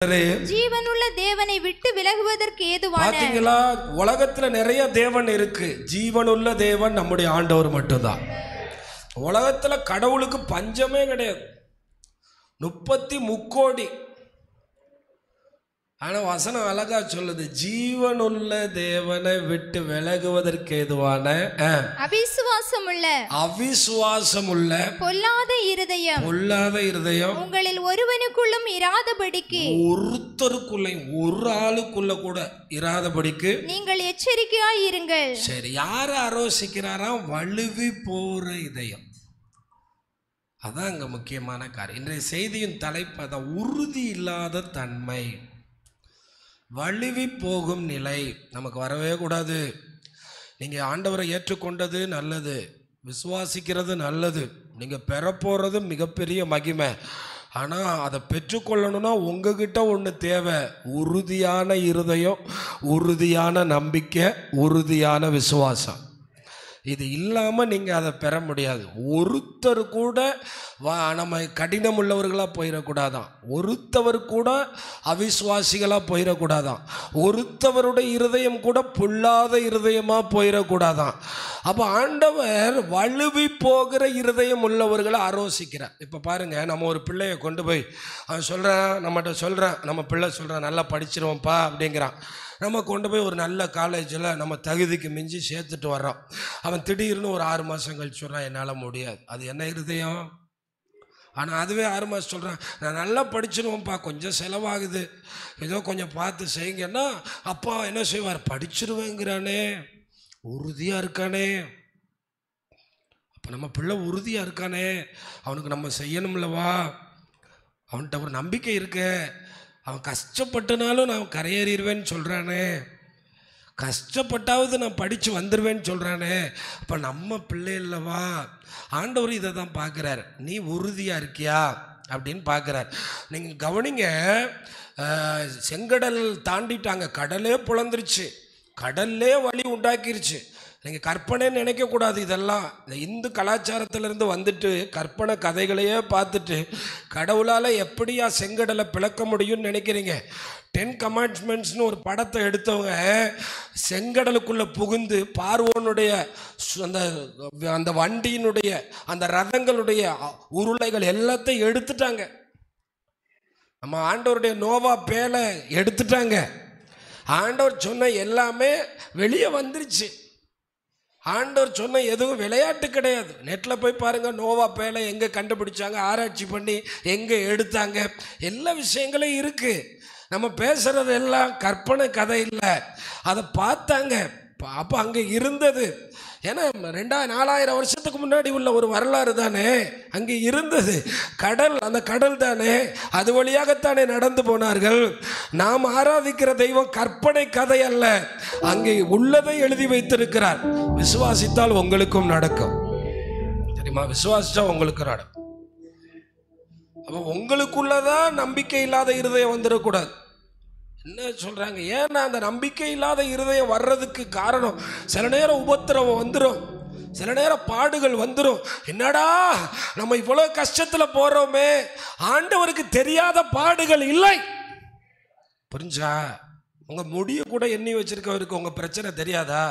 ஜீவனுள்ள தேவனை விட்டு விலகுவதற்கு ஏதுவான. பாத்தீங்களா, உலகத்துல நிறைய தேவன் இருக்கு, ஜீவனுள்ள தேவன் நம்முடைய ஆண்டவர் மட்டும்தான். உலகத்துல கடவுளுக்கு பஞ்சமே கிடையாது, 33 ஆனா வசனம் அழகா சொல்லுது, ஜீவனுள்ள தேவனை விட்டு விலகுவதற்கு ஏதுவான அவிசுவாசமுள்ள பொல்லாத இருதயம் உங்களில் ஒருவனுக்குள்ளும் இராதபடிக்கு, ஒருத்தருக்குள்ள ஒரு ஆளுக்குள்ள கூட இராதபடிக்கு நீங்கள் எச்சரிக்கையாய் இருங்கள். சரி, யார ஆலோசிக்கிறாராம்? வழுவி போற இதயம். அதான் அங்க முக்கியமான காரியம். இன்றைய செய்தியின் தலைப்பு அதான், உறுதி இல்லாத தன்மை, வழுவி போகும் நிலை நமக்கு வரவே கூடாது. நீங்கள் ஆண்டவரை ஏற்றுக்கொண்டது நல்லது, விசுவாசிக்கிறது நல்லது, நீங்கள் பெறப்போகிறது மிகப்பெரிய மகிமை. ஆனால் அதை பெற்றுக்கொள்ளணும்னா உங்ககிட்ட ஒன்று தேவை, உறுதியான இருதயம், உறுதியான நம்பிக்கை, உறுதியான விசுவாசம். இது இல்லாமல் நீங்கள் அதை பெற முடியாது. ஒருத்தர் கூட நம்ம கடினம் உள்ளவர்களாக போயிடக்கூடாதான், ஒருத்தவர் கூட அவிசுவாசிகளாக போயிடக்கூடாதான், ஒருத்தவருடைய இருதயம் கூட பொல்லாத இருதயமாக போயிடக்கூடாதான். அப்போ ஆண்டவர் வழுவி போகிற இருதயம் உள்ளவர்களை ஆலோசிக்கிறார். இப்போ பாருங்கள், நம்ம ஒரு பிள்ளையை கொண்டு போய் அவன் சொல்கிறான், நம்மகிட்ட சொல்கிறான், நம்ம பிள்ளை சொல்கிறான் நல்லா படிச்சிருவோம்ப்பா அப்படிங்கிறான். நம்ம கொண்டு போய் ஒரு நல்ல காலேஜில் நம்ம தகுதிக்கு மிஞ்சி சேர்த்துட்டு வர்றோம். அவன் திடீர்னு ஒரு 6 மாதம் கழிச்சு சொல்கிறான் என்னால் முடியாது. அது என்ன இருதயம்? ஆனால் அதுவே 6 மாதம் சொல்கிறான் நான் நல்லா படிச்சிருவோம்ப்பா, கொஞ்சம் செலவாகுது, ஏதோ கொஞ்சம் பார்த்து செய்யுங்கன்னா அப்பா என்ன செய்வார்? படிச்சிருவேங்கிறானே, உறுதியாக இருக்கானே. அப்போ நம்ம பிள்ளை உறுதியாக இருக்கானே, அவனுக்கு நம்ம செய்யணும்லவா, அவன்கிட்ட ஒரு நம்பிக்கை இருக்கு, அவன் கஷ்டப்பட்டனாலும் நான் கரையேறிடுவேன்னு சொல்கிறானே, கஷ்டப்பட்டாவது நான் படித்து வந்துடுவேன்னு சொல்கிறானே, அப்போ நம்ம பிள்ளை இல்லவா. ஆண்டவர் இதை தான் பார்க்குறார், நீ உறுதியாக இருக்கியா அப்படின்னு பார்க்குறார். நீங்கள் கவனிங்க, செங்கடல் தாண்டிட்டாங்க, கடலே புலந்துருச்சு, கடல்லே வழி உண்டாக்கிருச்சு. நீங்கள் கற்பனைன்னு நினைக்கக்கூடாது. இதெல்லாம் இந்த இந்து கலாச்சாரத்திலேருந்து வந்துட்டு கற்பனை கதைகளையே பார்த்துட்டு கடவுளால் எப்படியா செங்கடலை பிளக்க முடியும்னு நினைக்கிறீங்க. 10 கமாண்ட்மெண்ட்ஸ்னு ஒரு படத்தை எடுத்தவங்க செங்கடலுக்குள்ளே புகுந்து பார்வோனுடைய அந்த வண்டியினுடைய அந்த ரதங்களுடைய உருளைகள் எல்லாத்தையும் எடுத்துட்டாங்க. நம்ம ஆண்டவருடைய நோவா பேலை எடுத்துட்டாங்க. ஆண்டவர் சொன்ன எல்லாமே வெளியே வந்துருச்சு. ஆண்டவர் சொன்ன எதுவும் விளையாட்டு கிடையாது. நெட்டில் போய் பாருங்கள், நோவா பேலை எங்கே கண்டுபிடிச்சாங்க, ஆராய்ச்சி பண்ணி எங்கே எடுத்தாங்க, எல்லா விஷயங்களும் இருக்குது. நம்ம பேசுகிறது எல்லாம் கற்பனை கதை இல்லை, அதை பார்த்தாங்க. அப்போ அங்கே இருந்தது, ஏன்னா 4000 வருஷத்துக்கு முன்னாடி உள்ள ஒரு வரலாறு தானே அங்கே இருந்தது. கடல், அந்த கடல் தானே, அது வழியாகத்தானே நடந்து போனார்கள். நாம் ஆராதிக்கிற தெய்வம் கற்பனை கதை அல்ல, அங்கே உள்ளதை எழுதி வைத்திருக்கிறார். விசுவாசித்தால் உங்களுக்கும் நடக்கும், தெரியுமா? விசுவாசித்தா உங்களுக்கு நடக்கும். அப்போ உங்களுக்குள்ளதான் நம்பிக்கை இல்லாத இருதயம் வந்துடக்கூடாது. என்ன சொல்கிறாங்க? ஏன்னா அந்த நம்பிக்கை இல்லாத இருதயம் வர்றதுக்கு காரணம், சில நேரம் உபத்திரவம் வந்துடும், சில நேரம் பாடுகள் வந்துடும். என்னடா நம்ம இவ்வளோ கஷ்டத்தில் போகிறோமே, ஆண்டவருக்கு தெரியாத பாடுகள் இல்லை. புரிஞ்சா? உங்கள் முடிய கூட எண்ணி வச்சிருக்கவருக்கு உங்கள் பிரச்சனை தெரியாதா?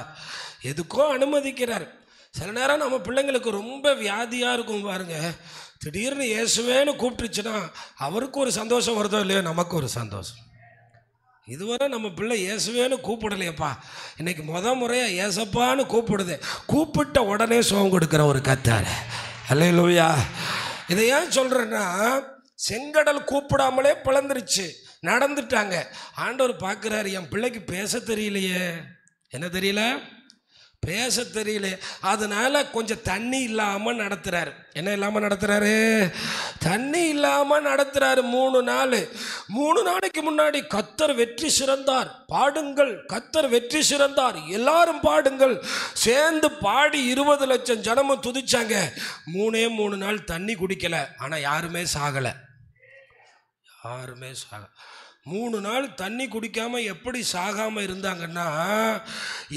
எதுக்கோ அனுமதிக்கிறார். சில நேரம் நம்ம பிள்ளைங்களுக்கு ரொம்ப வியாதியாக இருக்கும் பாருங்க, திடீர்னு இயேசுவேன்னு கூப்பிட்டுச்சுன்னா அவருக்கு ஒரு சந்தோஷம் வருதோ இல்லையோ, நமக்கு ஒரு சந்தோஷம். இதுவரை நம்ம பிள்ளை இயேசுவேன்னு கூப்பிடலையப்பா, இன்னைக்கு முறையாக ஏசப்பான்னு கூப்பிடுது, கூப்பிட்ட உடனே சுகம் கொடுக்குற ஒரு கர்த்தர். அல்லேலூயா. இதை ஏன் சொல்கிறேன்னா, செங்கடல் கூப்பிடாமலே பிளந்துருச்சு, நடந்துட்டாங்க. ஆண்டவர் பார்க்குறாரு, என் பிள்ளைக்கு பேச தெரியலையே. என்ன தெரியல? பேச தெரியல. அதனால கொஞ்சம் தண்ணி இல்லாமல் நடத்துறாரு. என்ன இல்லாமல் நடத்துறாரு? தண்ணி இல்லாமல் நடத்துறாரு. 3 நாள். 3 நாளைக்கு முன்னாடி கர்த்தர் வெற்றி சிறந்தார், பாடுங்கள், கர்த்தர் வெற்றி சிறந்தார், எல்லாரும் பாடுங்கள், சேர்ந்து பாடி 20 லட்சம் ஜனமும் துதிச்சாங்க. 3 நாள் தண்ணி குடிக்கல, ஆனால் யாருமே சாகலை, யாருமே சாக. 3 நாள் தண்ணி குடிக்காம எப்படி சாகாம இருந்தாங்கன்னா,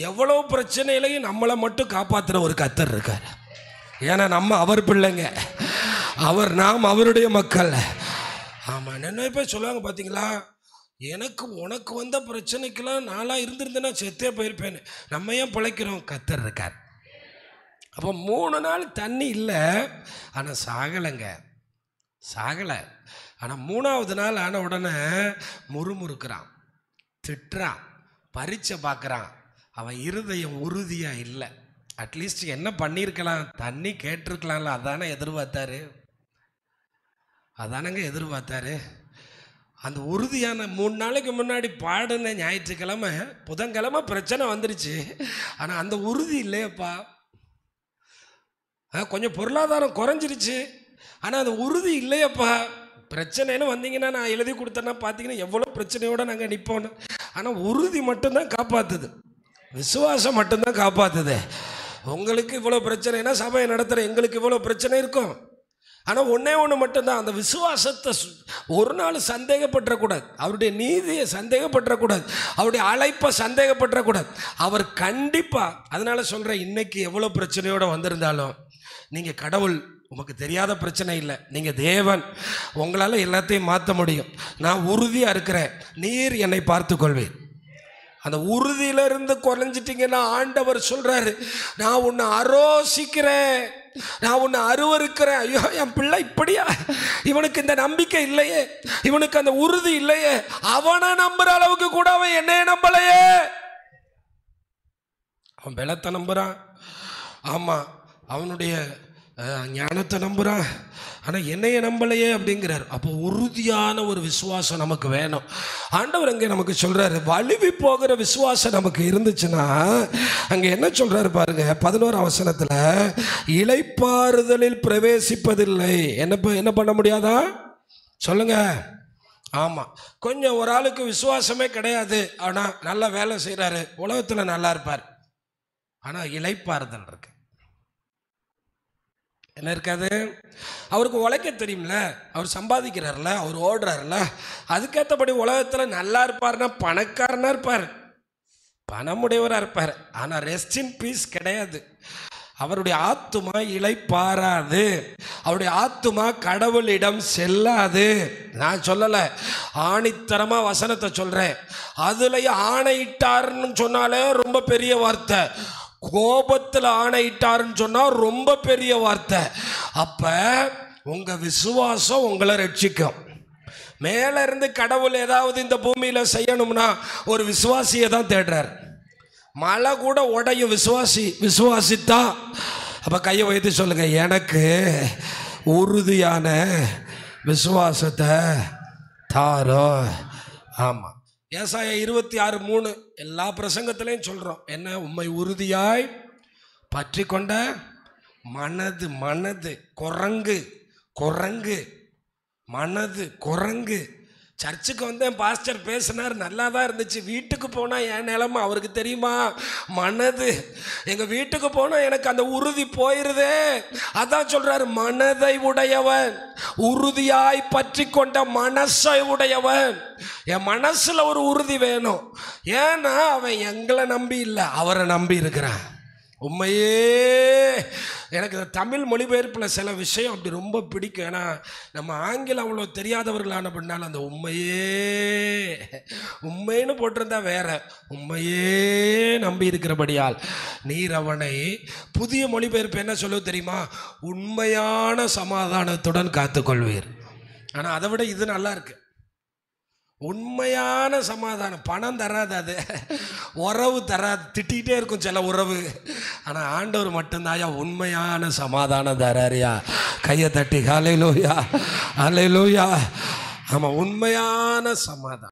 எவ்வளவு பிரச்சனையிலையும் நம்மளை மட்டும் காப்பாற்றுற ஒரு கர்த்தர் இருக்கார். ஏன்னா நம்ம அவர் பிள்ளைங்க, நாம் அவருடைய மக்கள். ஆமாம், என்ன போய் சொல்லுவாங்க பார்த்தீங்களா, எனக்கு உனக்கு வந்த பிரச்சனைக்கெல்லாம் நாளாக இருந்திருந்தேன்னா செத்தே போயிருப்பேன்னு. நம்ம ஏன் பிழைக்கிறோம்? கர்த்தர் இருக்கார். அப்போ 3 நாள் தண்ணி இல்லை, ஆனால் சாகலை. ஆனால் 3ஆவது நாள் ஆன உடனே முறுமுறுக்கிறான், திட்டுறான், பரீட்சை பார்க்குறான். அவன் இருதயம் உறுதியாக இல்லை. அட்லீஸ்ட் என்ன பண்ணியிருக்கலாம்? தண்ணி கேட்டிருக்கலாம்ல. அதானங்க எதிர்பார்த்தாரு. அந்த உறுதியான 3 நாளைக்கு முன்னாடி பாடின ஞாயிற்றுக்கிழமை புதன்கிழமை பிரச்சனை வந்துருச்சு. ஆனால் அந்த உறுதி இல்லையப்பா. கொஞ்சம் பொருளாதாரம் குறைஞ்சிருச்சு, ஆனால் அந்த உறுதி இல்லையப்பா. பிரச்சனைன்னு வந்தீங்கன்னா நான் எழுதி கொடுத்தேன்னா பார்த்தீங்கன்னா எவ்வளோ பிரச்சனையோடு நாங்கள் நிற்போன்னு. ஆனால் உறுதி மட்டும்தான் காப்பாற்றுது, விசுவாசம் மட்டும்தான் காப்பாற்றுது. உங்களுக்கு இவ்வளோ பிரச்சனைனா சபையை நடத்துகிற எங்களுக்கு இவ்வளோ பிரச்சனை இருக்கும். ஆனால் ஒன்று மட்டும்தான், அந்த விசுவாசத்தை ஒரு நாள் சந்தேகப்பட்டுறக்கூடாது. அவருடைய நீதியை சந்தேகப்பட்டுறக்கூடாது, அவருடைய அழைப்பை சந்தேகப்பட்டுறக்கூடாது. அவர் கண்டிப்பாக, அதனால சொல்கிறேன், இன்னைக்கு எவ்வளோ பிரச்சனையோடு வந்திருந்தாலும் நீங்கள் கடவுள், உமக்கு தெரியாத பிரச்சனை இல்லை. நீங்கள் தேவன், உங்களால் எல்லாத்தையும் மாற்ற முடியும். நான் உறுதியாக இருக்கிறேன், நீர் என்னை பார்த்து கொள்வேன். அந்த உறுதியிலிருந்து குறைஞ்சிட்டிங்கன்னா ஆண்டவர் சொல்கிறாரு, நான் உன்னை ஆரோசிக்கிறேன், நான் உன்னை அருவருக்கிறேன். ஐயோ என் பிள்ளை இப்படியா, இவனுக்கு இந்த நம்பிக்கை இல்லையே, இவனுக்கு அந்த உறுதி இல்லையே, அவனை நம்புற அளவுக்கு கூட அவன் என்னைய நம்பலையே. அவன் பலத்தை நம்புறான், ஆமாம், அவனுடைய ஞானத்தை நம்புகிறான், ஆனால் என்னைய நம்பலையே அப்படிங்கிறார். அப்போ உறுதியான ஒரு விசுவாசம் நமக்கு வேணும். ஆண்டவர் அங்கே நமக்கு சொல்கிறாரு, வழுவி போகிற விசுவாசம் நமக்கு இருந்துச்சுன்னா அங்கே என்ன சொல்கிறாரு பாருங்க, 11ஆம் வசனத்தில், இளைப்பாறுதலில் பிரவேசிப்பதில்லை. என்ன பண்ண முடியாதா சொல்லுங்க? ஆமாம், கொஞ்சம் ஒரு ஆளுக்கு விசுவாசமே கிடையாது, ஆனால் நல்லா வேலை செய்கிறாரு, உலகத்தில் நல்லா இருப்பார், ஆனால் இளைப்பாறுதல் இருக்கு. என்ன இருக்காது? அவருக்கு உழைக்க தெரியும்ல, அவர் சம்பாதிக்கிறார்ல, அவர் ஓடுறாருல, அதுக்கேற்றபடி உலகத்தில் நல்லா இருப்பார்னா பணக்காரனாக இருப்பார், பணமுடையவராக இருப்பார். ஆனால் ரெஸ்ட் இன் பீஸ் கிடையாது. அவருடைய ஆத்துமா இளைப்பாராது, அவருடைய ஆத்துமா கடவுளிடம் செல்லாது. நான் சொல்லலை, ஆணித்தரமாக வசனத்தை சொல்கிறேன். அதுலேயே ஆணையிட்டாருன்னு சொன்னாலே ரொம்ப பெரிய வார்த்தை, கோபத்தில் ஆணையிட்டாருன்னு சொன்னால் ரொம்ப பெரிய வார்த்தை. அப்போ உங்கள் விசுவாசம் உங்களை ரட்சிக்கும். மேலே இருந்து கடவுள் ஏதாவது இந்த பூமியில் செய்யணும்னா ஒரு விசுவாசியை தான் தேடுறார். மழை கூட உடையும் விசுவாசித்தான். அப்போ கையை வைத்து சொல்லுங்க, எனக்கு உறுதியான விசுவாசத்தை தாரோ. ஆமாம், ஏசாயா 26:3 எல்லா பிரசங்கத்திலையும் சொல்கிறோம். என்ன? உம்மை உறுதியாய் பற்றி கொண்ட மனது குரங்கு மனது குரங்கு. சர்ச்சுக்கு வந்தேன், பாஸ்டர் பேசினார், நல்லா தான் இருந்துச்சு. வீட்டுக்கு போனால் என் நிலைமை அவருக்கு தெரியுமா? மனது, எங்கள் வீட்டுக்கு போனால் எனக்கு அந்த உறுதி போயிடுதே. அதான் சொல்கிறாரு, மனதை உடையவன், உறுதியாய் பற்றி கொண்ட மனசை உடையவன். என் மனசில் ஒரு உறுதி வேணும். ஏன்னா அவன் எங்களை நம்பி இல்லை, அவரை நம்பி இருக்கிறான். உண்மையே எனக்கு தமிழ் மொழிபெயர்ப்பில் சில விஷயம் அப்படி ரொம்ப பிடிக்கும். ஏன்னா நம்ம ஆங்கிலம் அவ்வளோ தெரியாதவர்களான பின்னால் அந்த உண்மைன்னு போட்டிருந்தா வேற, உண்மையே நம்பி இருக்கிறபடியால் நீர் அவனை, புதிய மொழிபெயர்ப்பு என்ன சொல்ல தெரியுமா? உண்மையான சமாதானத்துடன் காத்துக்கொள்வீர். ஆனால் அதை விட இது நல்லா இருக்கு, உண்மையான சமாதானம். பணம் தராது, அது உறவு தராது, திட்டிகிட்டே இருக்கும் சில உறவு. ஆனால் ஆண்டவர் மட்டும்தாயா உண்மையான சமாதானம் தராரியா. கையை தட்டி ஹல்லேலூயா, ஹல்லேலூயா. ஆமாம், உண்மையான சமாதானம்.